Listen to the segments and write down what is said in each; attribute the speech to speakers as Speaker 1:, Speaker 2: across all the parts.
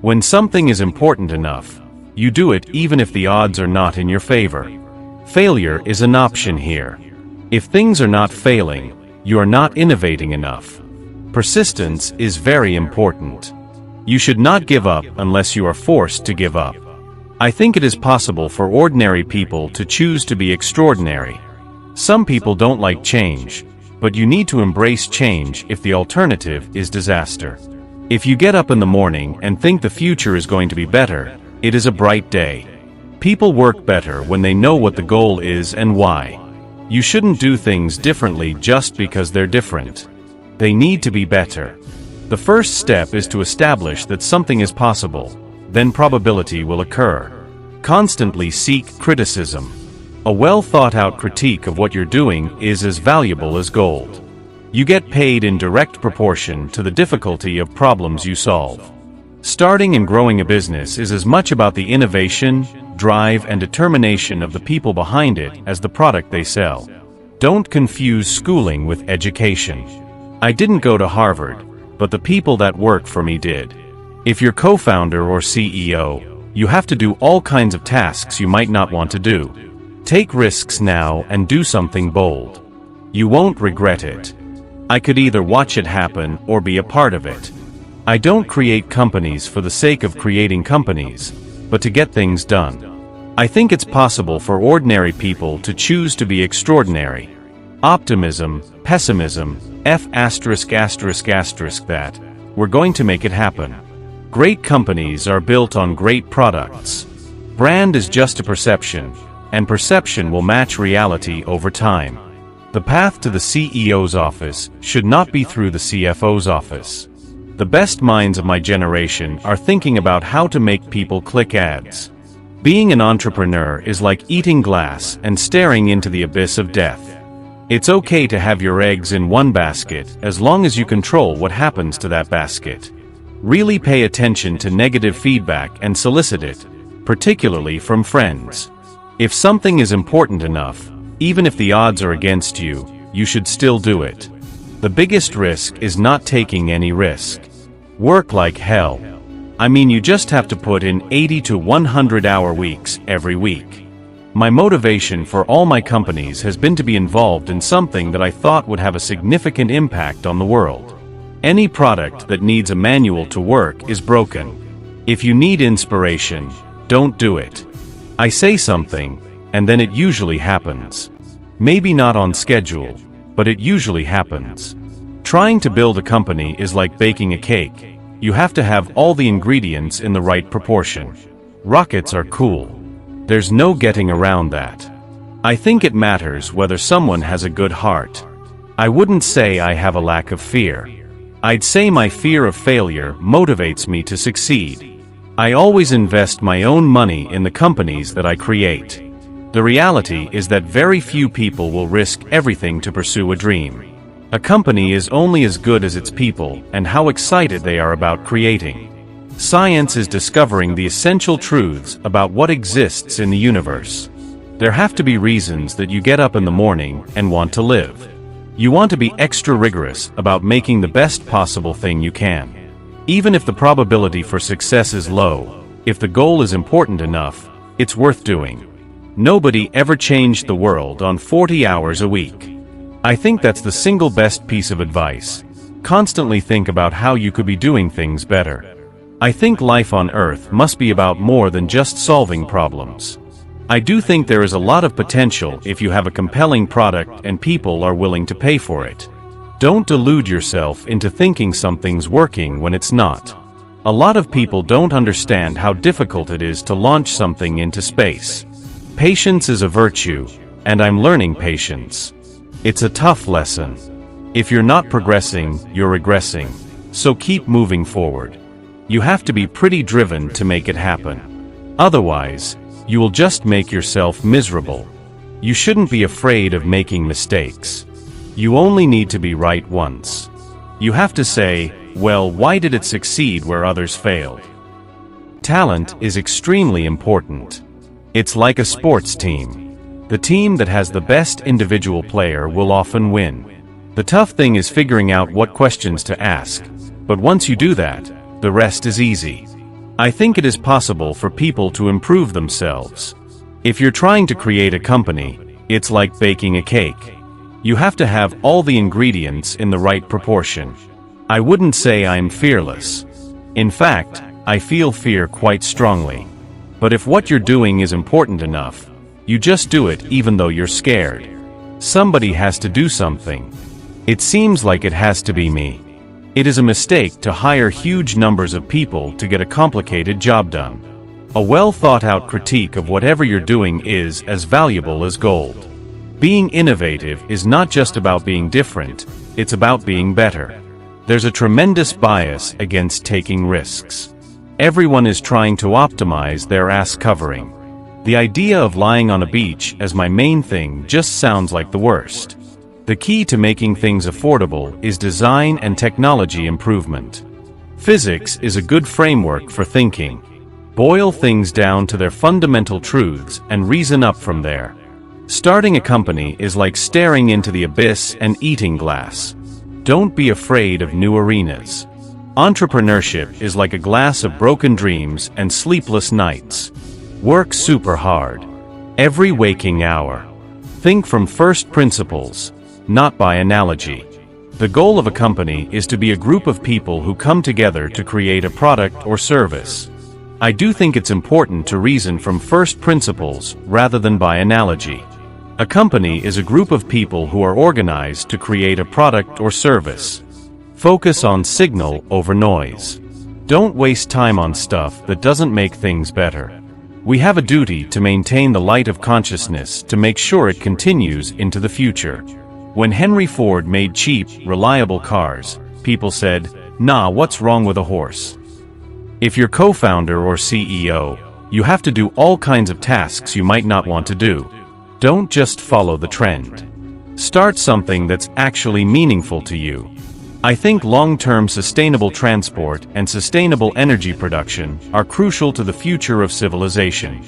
Speaker 1: When something is important enough, you do it even if the odds are not in your favor. Failure is an option here. If things are not failing, you are not innovating enough. Persistence is very important. You should not give up unless you are forced to give up. I think it is possible for ordinary people to choose to be extraordinary. Some people don't like change, but you need to embrace change if the alternative is disaster. If you get up in the morning and think the future is going to be better, it is a bright day. People work better when they know what the goal is and why. You shouldn't do things differently just because they're different. They need to be better. The first step is to establish that something is possible, then probability will occur. Constantly seek criticism. A well-thought-out critique of what you're doing is as valuable as gold. You get paid in direct proportion to the difficulty of problems you solve. Starting and growing a business is as much about the innovation, drive, and determination of the people behind it as the product they sell. Don't confuse schooling with education. I didn't go to Harvard, but the people that work for me did. If you're co-founder or CEO, you have to do all kinds of tasks you might not want to do. Take risks now and do something bold. You won't regret it. I could either watch it happen or be a part of it. I don't create companies for the sake of creating companies, but to get things done. I think it's possible for ordinary people to choose to be extraordinary. Optimism, pessimism, that. We're going to make it happen. Great companies are built on great products. Brand is just a perception, and perception will match reality over time. The path to the CEO's office should not be through the CFO's office. The best minds of my generation are thinking about how to make people click ads. Being an entrepreneur is like eating glass and staring into the abyss of death. It's okay to have your eggs in one basket as long as you control what happens to that basket. Really pay attention to negative feedback and solicit it, particularly from friends. If something is important enough, even if the odds are against you, you should still do it. The biggest risk is not taking any risk. Work like hell. I mean, you just have to put in 80 to 100-hour weeks every week. My motivation for all my companies has been to be involved in something that I thought would have a significant impact on the world. Any product that needs a manual to work is broken. If you need inspiration, don't do it. I say something, and then it usually happens. Maybe not on schedule, but it usually happens. Trying to build a company is like baking a cake. You have to have all the ingredients in the right proportion. Rockets are cool. There's no getting around that. I think it matters whether someone has a good heart. I wouldn't say I have a lack of fear. I'd say my fear of failure motivates me to succeed. I always invest my own money in the companies that I create. The reality is that very few people will risk everything to pursue a dream. A company is only as good as its people and how excited they are about creating. Science is discovering the essential truths about what exists in the universe. There have to be reasons that you get up in the morning and want to live. You want to be extra rigorous about making the best possible thing you can. Even if the probability for success is low, if the goal is important enough, it's worth doing. Nobody ever changed the world on 40 hours a week. I think that's the single best piece of advice. Constantly think about how you could be doing things better. I think life on Earth must be about more than just solving problems. I do think there is a lot of potential if you have a compelling product and people are willing to pay for it. Don't delude yourself into thinking something's working when it's not. A lot of people don't understand how difficult it is to launch something into space. Patience is a virtue, and I'm learning patience. It's a tough lesson. If you're not progressing, you're regressing. So keep moving forward. You have to be pretty driven to make it happen. Otherwise, you will just make yourself miserable. You shouldn't be afraid of making mistakes. You only need to be right once. You have to say, well, why did it succeed where others failed? Talent is extremely important. It's like a sports team. The team that has the best individual player will often win. The tough thing is figuring out what questions to ask, but once you do that, the rest is easy. I think it is possible for people to improve themselves. If you're trying to create a company, it's like baking a cake. You have to have all the ingredients in the right proportion. I wouldn't say I'm fearless. In fact, I feel fear quite strongly. But if what you're doing is important enough, you just do it even though you're scared. Somebody has to do something. It seems like it has to be me. It is a mistake to hire huge numbers of people to get a complicated job done. A well-thought-out critique of whatever you're doing is as valuable as gold. Being innovative is not just about being different, it's about being better. There's a tremendous bias against taking risks. Everyone is trying to optimize their ass covering. The idea of lying on a beach as my main thing just sounds like the worst. The key to making things affordable is design and technology improvement. Physics is a good framework for thinking. Boil things down to their fundamental truths and reason up from there. Starting a company is like staring into the abyss and eating glass. Don't be afraid of new arenas. Entrepreneurship is like a glass of broken dreams and sleepless nights. Work super hard. Every waking hour. Think from first principles, not by analogy. The goal of a company is to be a group of people who come together to create a product or service. I do think it's important to reason from first principles rather than by analogy. A company is a group of people who are organized to create a product or service. Focus on signal over noise. Don't waste time on stuff that doesn't make things better. We have a duty to maintain the light of consciousness to make sure it continues into the future. When Henry Ford made cheap, reliable cars, people said, "Nah, what's wrong with a horse?" If you're co-founder or CEO, you have to do all kinds of tasks you might not want to do. Don't just follow the trend. Start something that's actually meaningful to you. I think long-term sustainable transport and sustainable energy production are crucial to the future of civilization.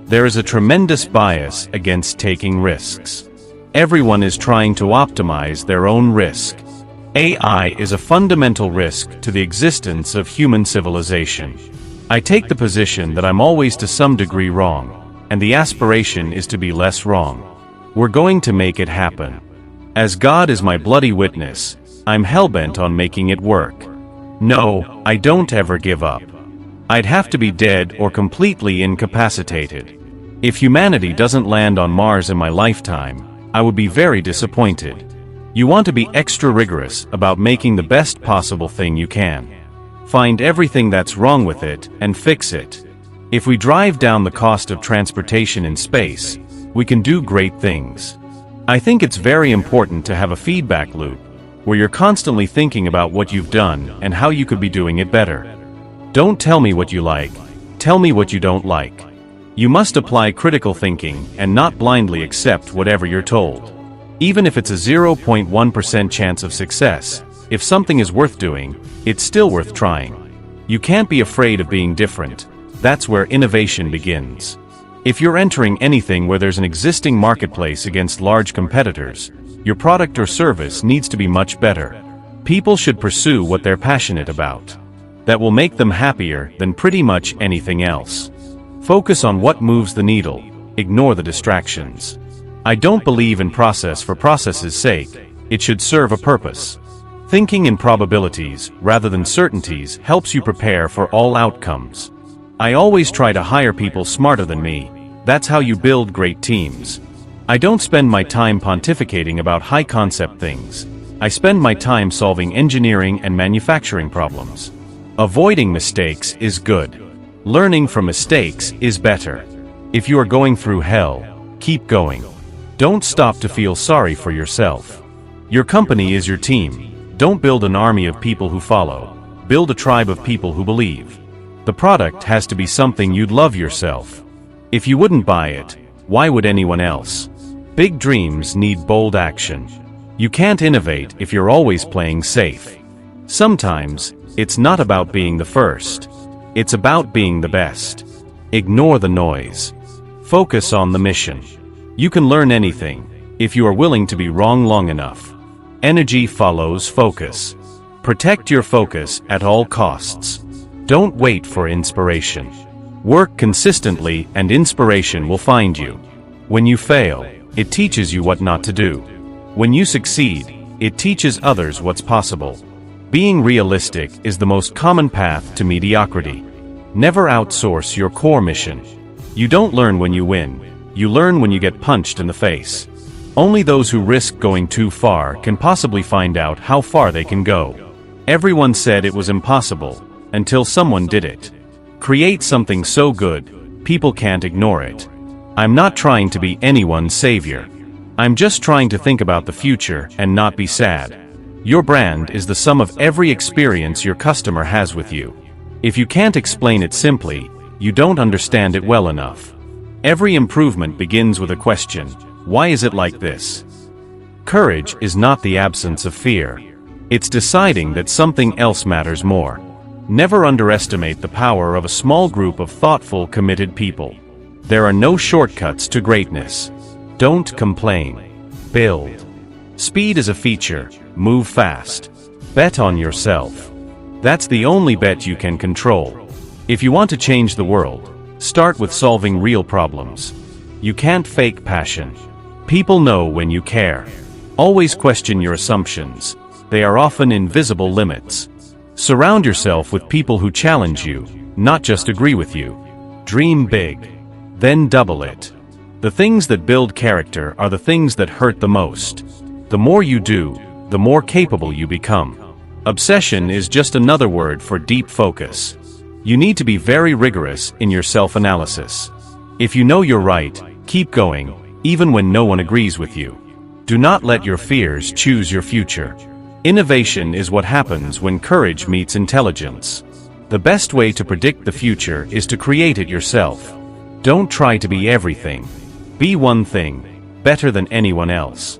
Speaker 1: There is a tremendous bias against taking risks. Everyone is trying to optimize their own risk. AI is a fundamental risk to the existence of human civilization. I take the position that I'm always to some degree wrong, and the aspiration is to be less wrong. We're going to make it happen. As God is my bloody witness, I'm hellbent on making it work. No, I don't ever give up. I'd have to be dead or completely incapacitated. If humanity doesn't land on Mars in my lifetime, I would be very disappointed. You want to be extra rigorous about making the best possible thing you can. Find everything that's wrong with it and fix it. If we drive down the cost of transportation in space, we can do great things. I think it's very important to have a feedback loop, where you're constantly thinking about what you've done and how you could be doing it better. Don't tell me what you like, tell me what you don't like. You must apply critical thinking and not blindly accept whatever you're told. Even if it's a 0.1% chance of success, if something is worth doing, it's still worth trying. You can't be afraid of being different. That's where innovation begins. If you're entering anything where there's an existing marketplace against large competitors, your product or service needs to be much better. People should pursue what they're passionate about. That will make them happier than pretty much anything else. Focus on what moves the needle, ignore the distractions. I don't believe in process for process's sake, it should serve a purpose. Thinking in probabilities rather than certainties helps you prepare for all outcomes. I always try to hire people smarter than me. That's how you build great teams. I don't spend my time pontificating about high-concept things. I spend my time solving engineering and manufacturing problems. Avoiding mistakes is good. Learning from mistakes is better. If you are going through hell, keep going. Don't stop to feel sorry for yourself. Your company is your team. Don't build an army of people who follow. Build a tribe of people who believe. The product has to be something you'd love yourself. If you wouldn't buy it, why would anyone else? Big dreams need bold action. You can't innovate if you're always playing safe. Sometimes, it's not about being the first. It's about being the best. Ignore the noise. Focus on the mission. You can learn anything, if you are willing to be wrong long enough. Energy follows focus. Protect your focus at all costs. Don't wait for inspiration. Work consistently and inspiration will find you. When you fail, it teaches you what not to do. When you succeed, it teaches others what's possible. Being realistic is the most common path to mediocrity. Never outsource your core mission. You don't learn when you win. You learn when you get punched in the face. Only those who risk going too far can possibly find out how far they can go. Everyone said it was impossible, until someone did it. Create something so good, people can't ignore it. I'm not trying to be anyone's savior. I'm just trying to think about the future and not be sad. Your brand is the sum of every experience your customer has with you. If you can't explain it simply, you don't understand it well enough. Every improvement begins with a question: why is it like this? Courage is not the absence of fear. It's deciding that something else matters more. Never underestimate the power of a small group of thoughtful, committed people. There are no shortcuts to greatness. Don't complain. Build. Speed is a feature. Move fast. Bet on yourself. That's the only bet you can control. If you want to change the world, start with solving real problems. You can't fake passion. People know when you care. Always question your assumptions. They are often invisible limits. Surround yourself with people who challenge you, not just agree with you. Dream big. Then double it. The things that build character are the things that hurt the most. The more you do, the more capable you become. Obsession is just another word for deep focus. You need to be very rigorous in your self-analysis. If you know you're right, keep going, even when no one agrees with you. Do not let your fears choose your future. Innovation is what happens when courage meets intelligence. The best way to predict the future is to create it yourself. Don't try to be everything. Be one thing, better than anyone else.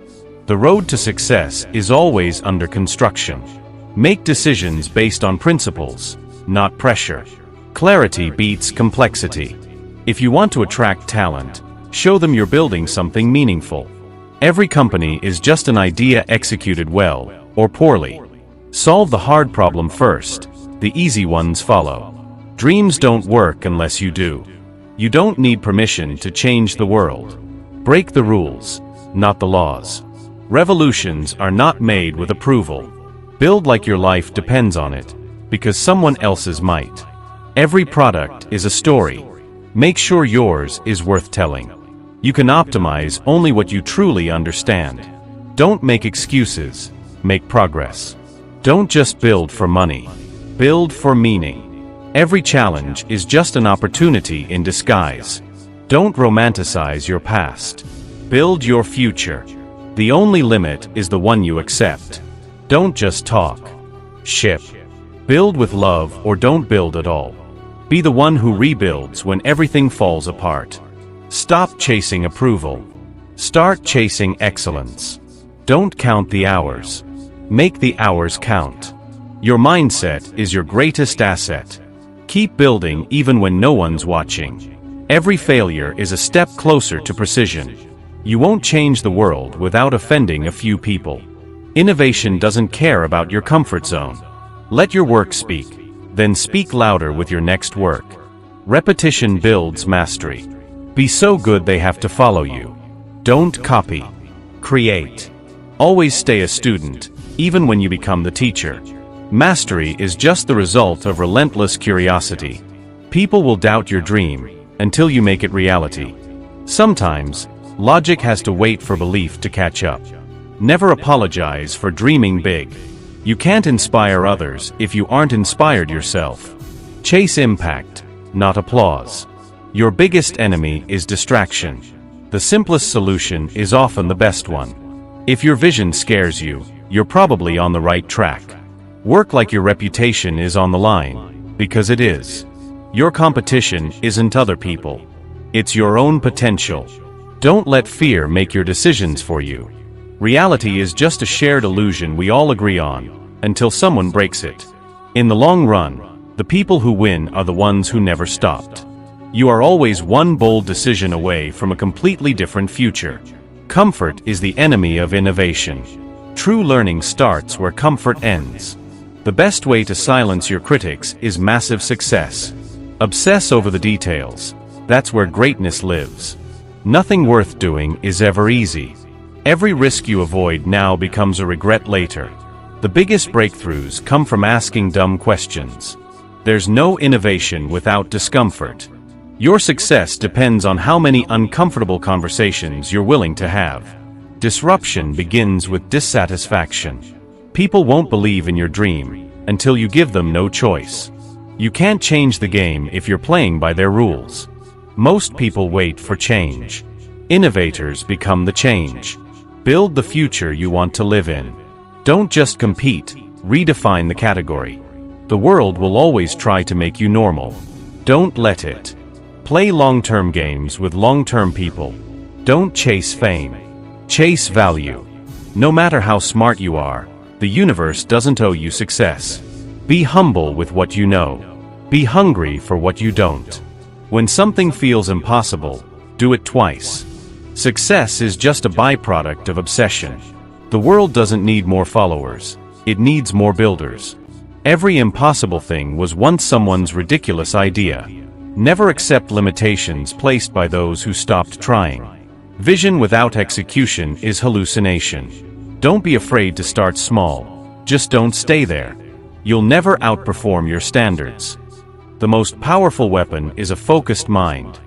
Speaker 1: The road to success is always under construction. Make decisions based on principles, not pressure. Clarity beats complexity. If you want to attract talent, show them you're building something meaningful. Every company is just an idea executed well or poorly. Solve the hard problem first, the easy ones follow. Dreams don't work unless you do. You don't need permission to change the world. Break the rules, not the laws. Revolutions are not made with approval. Build like your life depends on it, because someone else's might. Every product is a story. Make sure yours is worth telling. You can optimize only what you truly understand. Don't make excuses, make progress. Don't just build for money. Build for meaning. Every challenge is just an opportunity in disguise. Don't romanticize your past. Build your future. The only limit is the one you accept. Don't just talk. Ship. Build with love or don't build at all. Be the one who rebuilds when everything falls apart. Stop chasing approval. Start chasing excellence. Don't count the hours. Make the hours count. Your mindset is your greatest asset. Keep building even when no one's watching. Every failure is a step closer to precision. You won't change the world without offending a few people. Innovation doesn't care about your comfort zone. Let your work speak, then speak louder with your next work. Repetition builds mastery. Be so good they have to follow you. Don't copy. Create. Always stay a student, even when you become the teacher. Mastery is just the result of relentless curiosity. People will doubt your dream until you make it reality. Sometimes, logic has to wait for belief to catch up. Never apologize for dreaming big. You can't inspire others if you aren't inspired yourself. Chase impact, not applause. Your biggest enemy is distraction. The simplest solution is often the best one. If your vision scares you, you're probably on the right track. Work like your reputation is on the line, because it is. Your competition isn't other people. It's your own potential. Don't let fear make your decisions for you. Reality is just a shared illusion we all agree on, until someone breaks it. In the long run, the people who win are the ones who never stopped. You are always one bold decision away from a completely different future. Comfort is the enemy of innovation. True learning starts where comfort ends. The best way to silence your critics is massive success. Obsess over the details. That's where greatness lives. Nothing worth doing is ever easy. Every risk you avoid now becomes a regret later. The biggest breakthroughs come from asking dumb questions. There's no innovation without discomfort. Your success depends on how many uncomfortable conversations you're willing to have. Disruption begins with dissatisfaction. People won't believe in your dream until you give them no choice. You can't change the game if you're playing by their rules. Most people wait for change. Innovators become the change. Build the future you want to live in. Don't just compete, redefine the category. The world will always try to make you normal. Don't let it. Play long-term games with long-term people. Don't chase fame. Chase value. No matter how smart you are, the universe doesn't owe you success. Be humble with what you know. Be hungry for what you don't. When something feels impossible, do it twice. Success is just a byproduct of obsession. The world doesn't need more followers. It needs more builders. Every impossible thing was once someone's ridiculous idea. Never accept limitations placed by those who stopped trying. Vision without execution is hallucination. Don't be afraid to start small. Just don't stay there. You'll never outperform your standards. The most powerful weapon is a focused mind.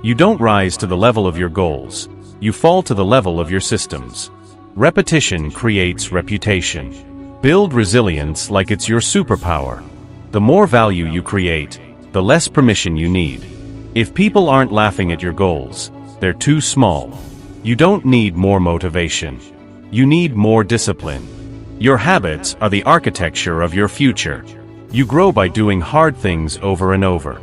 Speaker 1: You don't rise to the level of your goals. You fall to the level of your systems. Repetition creates reputation. Build resilience like it's your superpower. The more value you create, the less permission you need. If people aren't laughing at your goals, they're too small. You don't need more motivation. You need more discipline. Your habits are the architecture of your future. You grow by doing hard things over and over.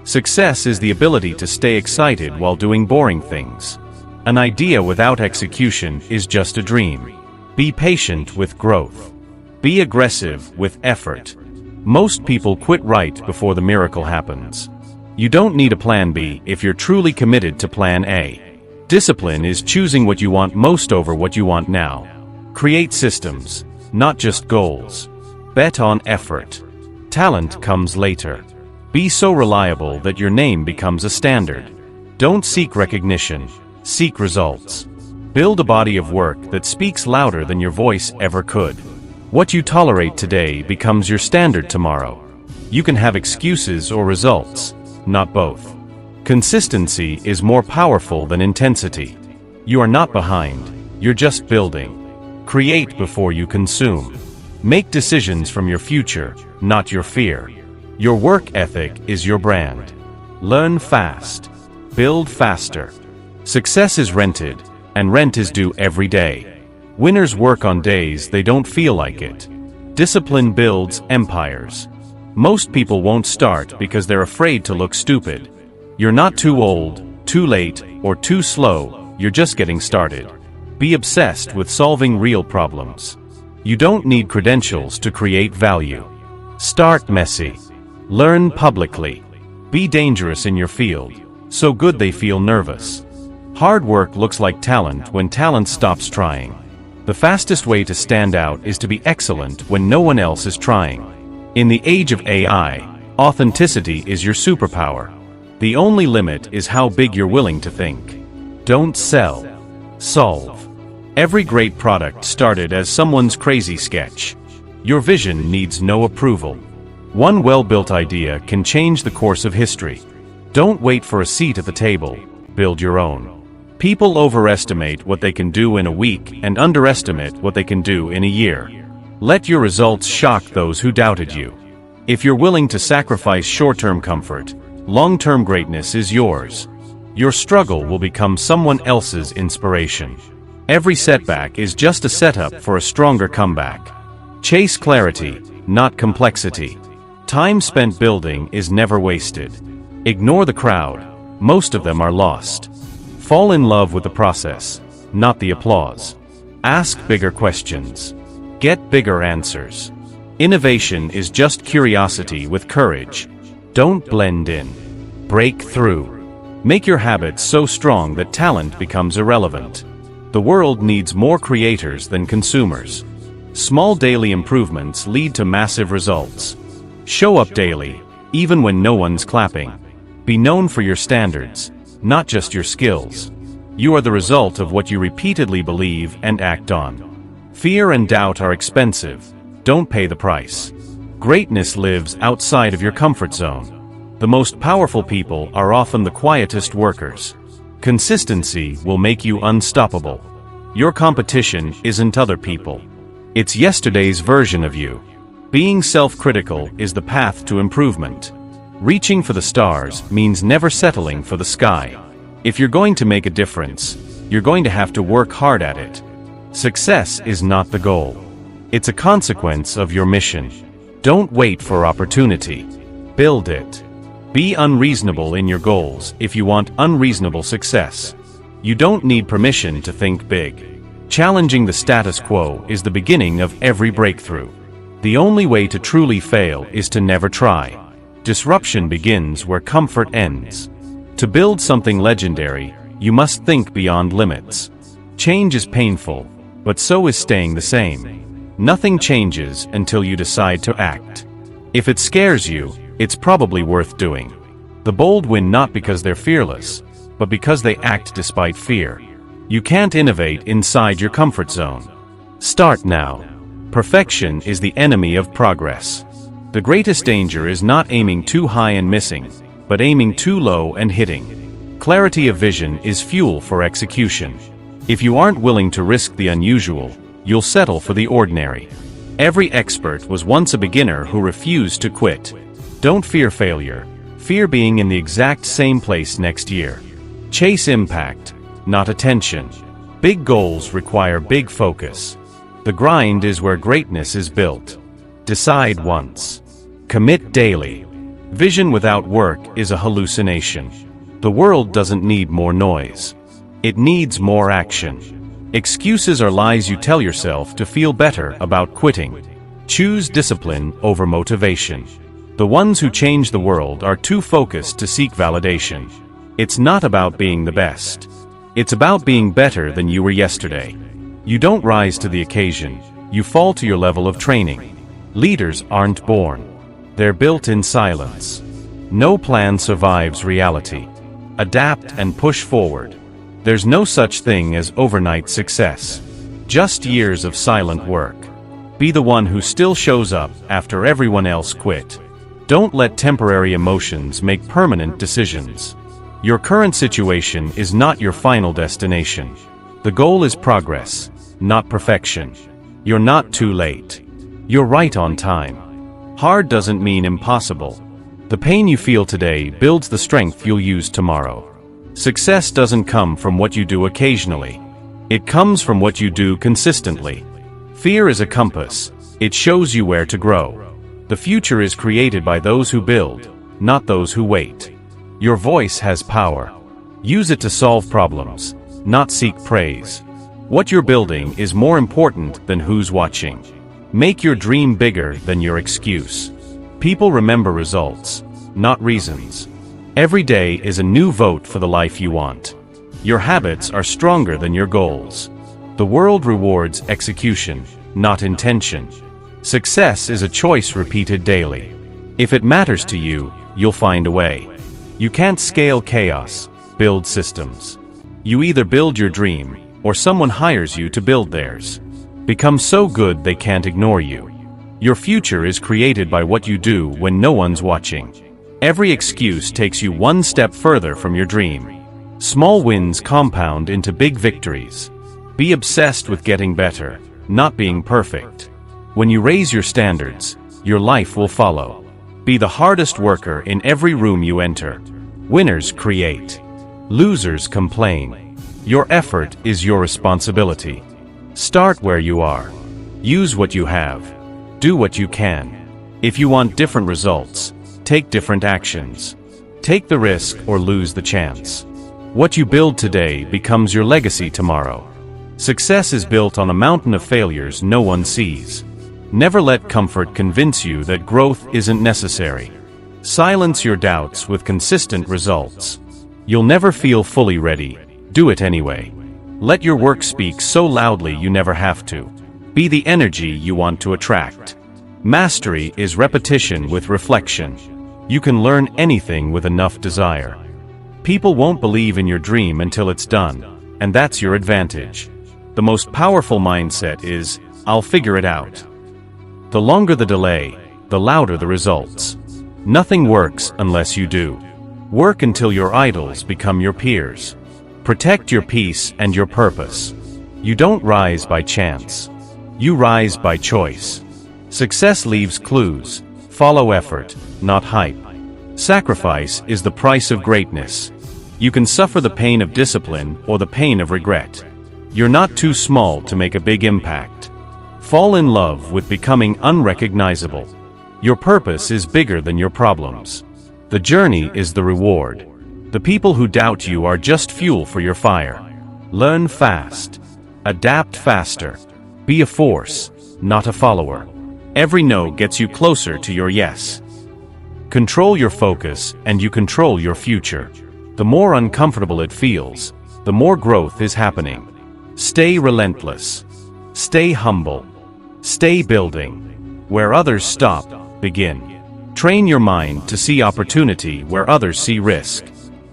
Speaker 1: Success is the ability to stay excited while doing boring things. An idea without execution is just a dream. Be patient with growth. Be aggressive with effort. Most people quit right before the miracle happens. You don't need a plan B if you're truly committed to plan A. Discipline is choosing what you want most over what you want now. Create systems, not just goals. Bet on effort. Talent comes later. Be so reliable that your name becomes a standard. Don't seek recognition, seek results. Build a body of work that speaks louder than your voice ever could. What you tolerate today becomes your standard tomorrow. You can have excuses or results, not both. Consistency is more powerful than intensity. You are not behind, you're just building. Create before you consume. Make decisions from your future, not your fear. Your work ethic is your brand. Learn fast. Build faster. Success is rented, and rent is due every day. Winners work on days they don't feel like it. Discipline builds empires. Most people won't start because they're afraid to look stupid. You're not too old, too late, or too slow, you're just getting started. Be obsessed with solving real problems. You don't need credentials to create value. Start messy. Learn publicly. Be dangerous in your field, so good they feel nervous. Hard work looks like talent when talent stops trying. The fastest way to stand out is to be excellent when no one else is trying. In the age of AI, authenticity is your superpower. The only limit is how big you're willing to think. Don't sell. Solve. Every great product started as someone's crazy sketch. Your vision needs no approval. One well-built idea can change the course of history. Don't wait for a seat at the table. Build your own. People overestimate what they can do in a week and underestimate what they can do in a year. Let your results shock those who doubted you. If you're willing to sacrifice short-term comfort, long-term greatness is yours. Your struggle will become someone else's inspiration. Every setback is just a setup for a stronger comeback. Chase clarity, not complexity. Time spent building is never wasted. Ignore the crowd. Most of them are lost. Fall in love with the process, not the applause. Ask bigger questions. Get bigger answers. Innovation is just curiosity with courage. Don't blend in. Break through. Make your habits so strong that talent becomes irrelevant. The world needs more creators than consumers. Small daily improvements lead to massive results. Show up daily, even when no one's clapping. Be known for your standards, not just your skills. You are the result of what you repeatedly believe and act on. Fear and doubt are expensive. Don't pay the price. Greatness lives outside of your comfort zone. The most powerful people are often the quietest workers. Consistency will make you unstoppable. Your competition isn't other people. It's yesterday's version of you. Being self-critical is the path to improvement. Reaching for the stars means never settling for the sky. If you're going to make a difference, you're going to have to work hard at it. Success is not the goal. It's a consequence of your mission. Don't wait for opportunity. Build it. Be unreasonable in your goals if you want unreasonable success. You don't need permission to think big. Challenging the status quo is the beginning of every breakthrough. The only way to truly fail is to never try. Disruption begins where comfort ends. To build something legendary, you must think beyond limits. Change is painful, but so is staying the same. Nothing changes until you decide to act. If it scares you, it's probably worth doing. The bold win not because they're fearless, but because they act despite fear. You can't innovate inside your comfort zone. Start now. Perfection is the enemy of progress. The greatest danger is not aiming too high and missing, but aiming too low and hitting. Clarity of vision is fuel for execution. If you aren't willing to risk the unusual, you'll settle for the ordinary. Every expert was once a beginner who refused to quit. Don't fear failure. Fear being in the exact same place next year. Chase impact, not attention. Big goals require big focus. The grind is where greatness is built. Decide once. Commit daily. Vision without work is a hallucination. The world doesn't need more noise. It needs more action. Excuses are lies you tell yourself to feel better about quitting. Choose discipline over motivation. The ones who change the world are too focused to seek validation. It's not about being the best. It's about being better than you were yesterday. You don't rise to the occasion, you fall to your level of training. Leaders aren't born. They're built in silence. No plan survives reality. Adapt and push forward. There's no such thing as overnight success. Just years of silent work. Be the one who still shows up after everyone else quit. Don't let temporary emotions make permanent decisions. Your current situation is not your final destination. The goal is progress, not perfection. You're not too late. You're right on time. Hard doesn't mean impossible. The pain you feel today builds the strength you'll use tomorrow. Success doesn't come from what you do occasionally. It comes from what you do consistently. Fear is a compass. It shows you where to grow. The future is created by those who build, not those who wait. Your voice has power. Use it to solve problems, not seek praise. What you're building is more important than who's watching. Make your dream bigger than your excuse. People remember results, not reasons. Every day is a new vote for the life you want. Your habits are stronger than your goals. The world rewards execution, not intention. Success is a choice repeated daily. If it matters to you, you'll find a way. You can't scale chaos, build systems. You either build your dream, or someone hires you to build theirs. Become so good they can't ignore you. Your future is created by what you do when no one's watching. Every excuse takes you one step further from your dream. Small wins compound into big victories. Be obsessed with getting better, not being perfect. When you raise your standards, your life will follow. Be the hardest worker in every room you enter. Winners create. Losers complain. Your effort is your responsibility. Start where you are. Use what you have. Do what you can. If you want different results, take different actions. Take the risk or lose the chance. What you build today becomes your legacy tomorrow. Success is built on a mountain of failures no one sees. Never let comfort convince you that growth isn't necessary. Silence your doubts with consistent results. You'll never feel fully ready. Do it anyway. Let your work speak so loudly you never have to. Be the energy you want to attract. Mastery is repetition with reflection. You can learn anything with enough desire. People won't believe in your dream until it's done, and that's your advantage. The most powerful mindset is, I'll figure it out. The longer the delay, the louder the results. Nothing works unless you do. Work until your idols become your peers. Protect your peace and your purpose. You don't rise by chance. You rise by choice. Success leaves clues. Follow effort, not hype. Sacrifice is the price of greatness. You can suffer the pain of discipline or the pain of regret. You're not too small to make a big impact. Fall in love with becoming unrecognizable. Your purpose is bigger than your problems. The journey is the reward. The people who doubt you are just fuel for your fire. Learn fast. Adapt faster. Be a force, not a follower. Every no gets you closer to your yes. Control your focus, and you control your future. The more uncomfortable it feels, the more growth is happening. Stay relentless. Stay humble. Stay building. Where others stop, begin. Train your mind to see opportunity where others see risk.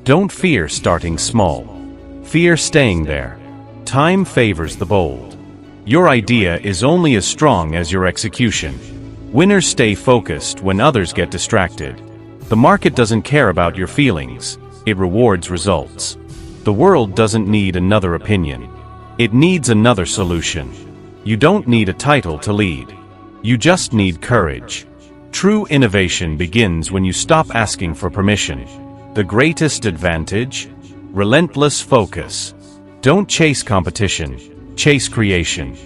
Speaker 1: Don't fear starting small. Fear staying there. Time favors the bold. Your idea is only as strong as your execution. Winners stay focused when others get distracted. The market doesn't care about your feelings. It rewards results. The world doesn't need another opinion. It needs another solution. You don't need a title to lead. You just need courage. True innovation begins when you stop asking for permission. The greatest advantage? Relentless focus. Don't chase competition. Chase creation.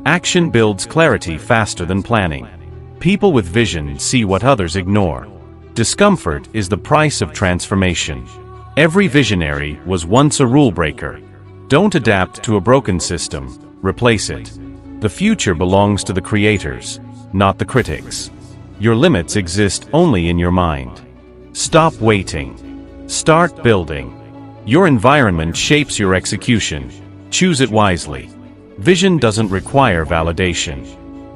Speaker 1: Action builds clarity faster than planning. People with vision see what others ignore. Discomfort is the price of transformation. Every visionary was once a rule breaker. Don't adapt to a broken system. Replace it. The future belongs to the creators, not the critics. Your limits exist only in your mind. Stop waiting. Start building. Your environment shapes your execution. Choose it wisely. Vision doesn't require validation.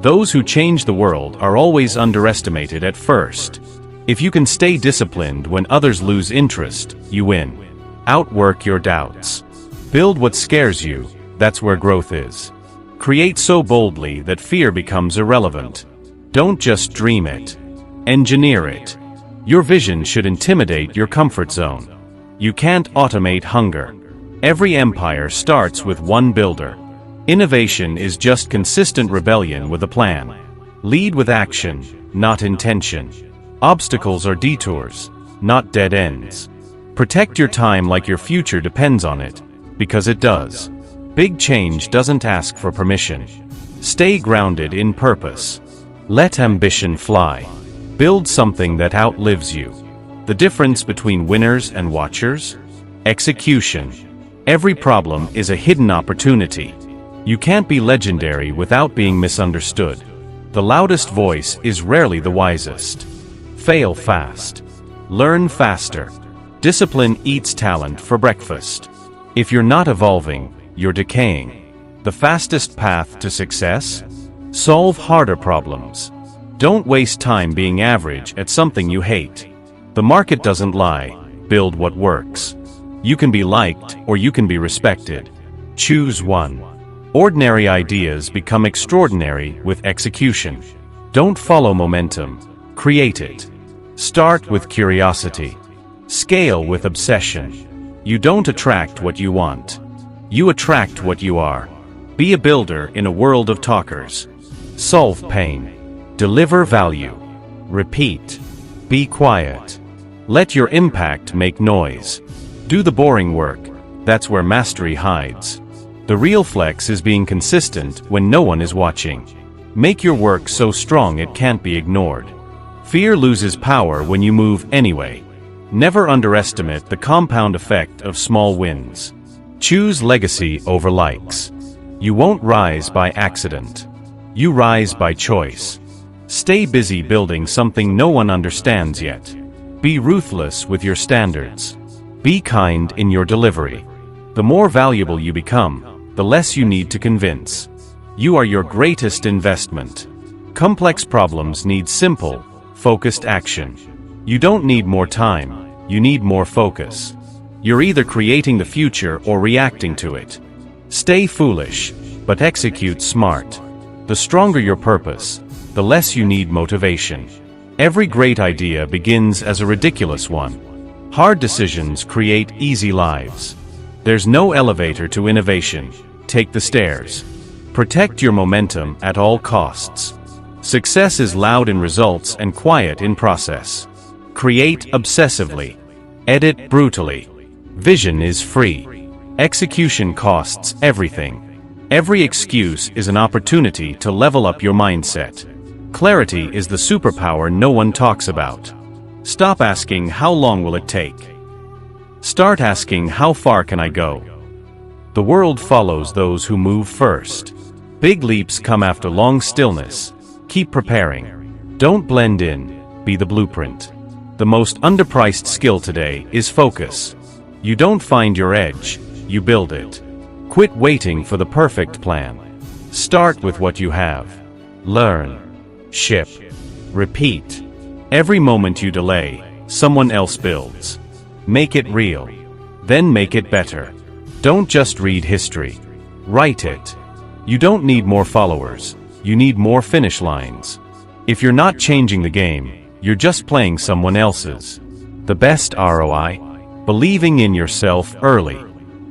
Speaker 1: Those who change the world are always underestimated at first. If you can stay disciplined when others lose interest, you win. Outwork your doubts. Build what scares you, that's where growth is. Create so boldly that fear becomes irrelevant. Don't just dream it. Engineer it. Your vision should intimidate your comfort zone. You can't automate hunger. Every empire starts with one builder. Innovation is just consistent rebellion with a plan. Lead with action, not intention. Obstacles are detours, not dead ends. Protect your time like your future depends on it, because it does. Big change doesn't ask for permission. Stay grounded in purpose. Let ambition fly. Build something that outlives you. The difference between winners and watchers? Execution. Every problem is a hidden opportunity. You can't be legendary without being misunderstood. The loudest voice is rarely the wisest. Fail fast. Learn faster. Discipline eats talent for breakfast. If you're not evolving, you're decaying. The fastest path to success? Solve harder problems. Don't waste time being average at something you hate. The market doesn't lie. Build what works. You can be liked or you can be respected. Choose one. Ordinary ideas become extraordinary with execution. Don't follow momentum. Create it. Start with curiosity. Scale with obsession. You don't attract what you want. You attract what you are. Be a builder in a world of talkers. Solve pain. Deliver value. Repeat. Be quiet. Let your impact make noise. Do the boring work. That's where mastery hides. The real flex is being consistent when no one is watching. Make your work so strong it can't be ignored. Fear loses power when you move anyway. Never underestimate the compound effect of small wins. Choose legacy over likes. You won't rise by accident. You rise by choice. Stay busy building something no one understands yet. Be ruthless with your standards. Be kind in your delivery. The more valuable you become, the less you need to convince. You are your greatest investment. Complex problems need simple, focused action. You don't need more time, you need more focus. You're either creating the future or reacting to it. Stay foolish, but execute smart. The stronger your purpose, the less you need motivation. Every great idea begins as a ridiculous one. Hard decisions create easy lives. There's no elevator to innovation. Take the stairs. Protect your momentum at all costs. Success is loud in results and quiet in process. Create obsessively. Edit brutally. Vision is free. Execution costs everything. Every excuse is an opportunity to level up your mindset. Clarity is the superpower no one talks about. Stop asking how long will it take. Start asking how far can I go. The world follows those who move first. Big leaps come after long stillness. Keep preparing. Don't blend in, be the blueprint. The most underpriced skill today is focus. You don't find your edge, you build it. Quit waiting for the perfect plan. Start with what you have. Learn. Ship. Repeat. Every moment you delay, someone else builds. Make it real. Then make it better. Don't just read history. Write it. You don't need more followers. You need more finish lines. If you're not changing the game, you're just playing someone else's. The best ROI? Believing in yourself early.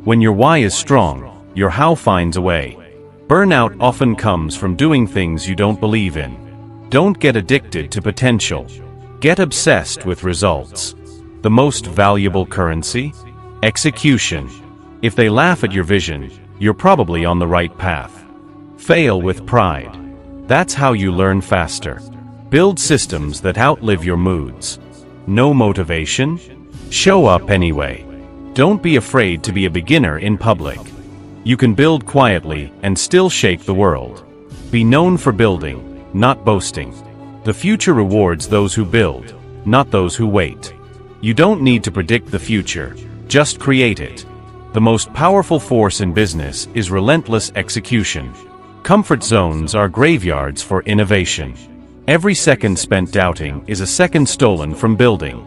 Speaker 1: When your why is strong, your how finds a way. Burnout often comes from doing things you don't believe in. Don't get addicted to potential. Get obsessed with results. The most valuable currency? Execution. If they laugh at your vision, you're probably on the right path. Fail with pride. That's how you learn faster. Build systems that outlive your moods. No motivation? Show up anyway. Don't be afraid to be a beginner in public. You can build quietly and still shake the world. Be known for building, not boasting. The future rewards those who build, not those who wait. You don't need to predict the future, just create it. The most powerful force in business is relentless execution. Comfort zones are graveyards for innovation. Every second spent doubting is a second stolen from building.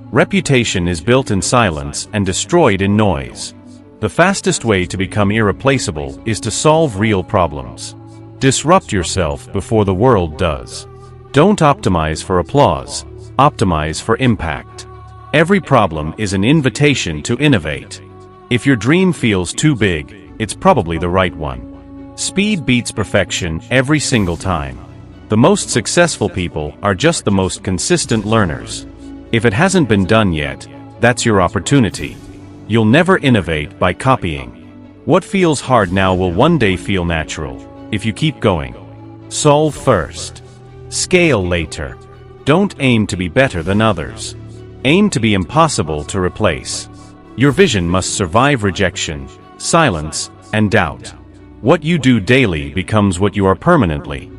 Speaker 1: Reputation is built in silence and destroyed in noise. The fastest way to become irreplaceable is to solve real problems. Disrupt yourself before the world does. Don't optimize for applause, optimize for impact. Every problem is an invitation to innovate. If your dream feels too big, it's probably the right one. Speed beats perfection every single time. The most successful people are just the most consistent learners. If it hasn't been done yet, that's your opportunity. You'll never innovate by copying. What feels hard now will one day feel natural, if you keep going. Solve first. Scale later. Don't aim to be better than others. Aim to be impossible to replace. Your vision must survive rejection, silence, and doubt. What you do daily becomes what you are permanently.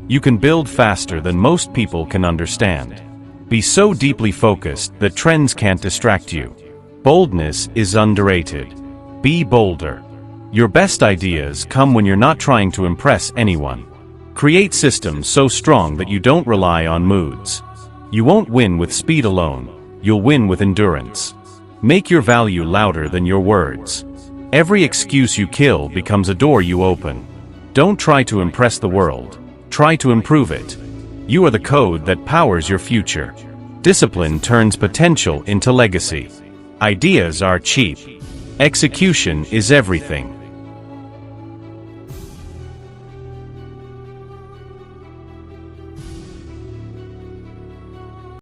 Speaker 1: You can build faster than most people can understand. Be so deeply focused that trends can't distract you. Boldness is underrated. Be bolder. Your best ideas come when you're not trying to impress anyone. Create systems so strong that you don't rely on moods. You won't win with speed alone. You'll win with endurance. Make your value louder than your words. Every excuse you kill becomes a door you open. Don't try to impress the world. Try to improve it. You are the code that powers your future. Discipline turns potential into legacy. Ideas are cheap. Execution is everything.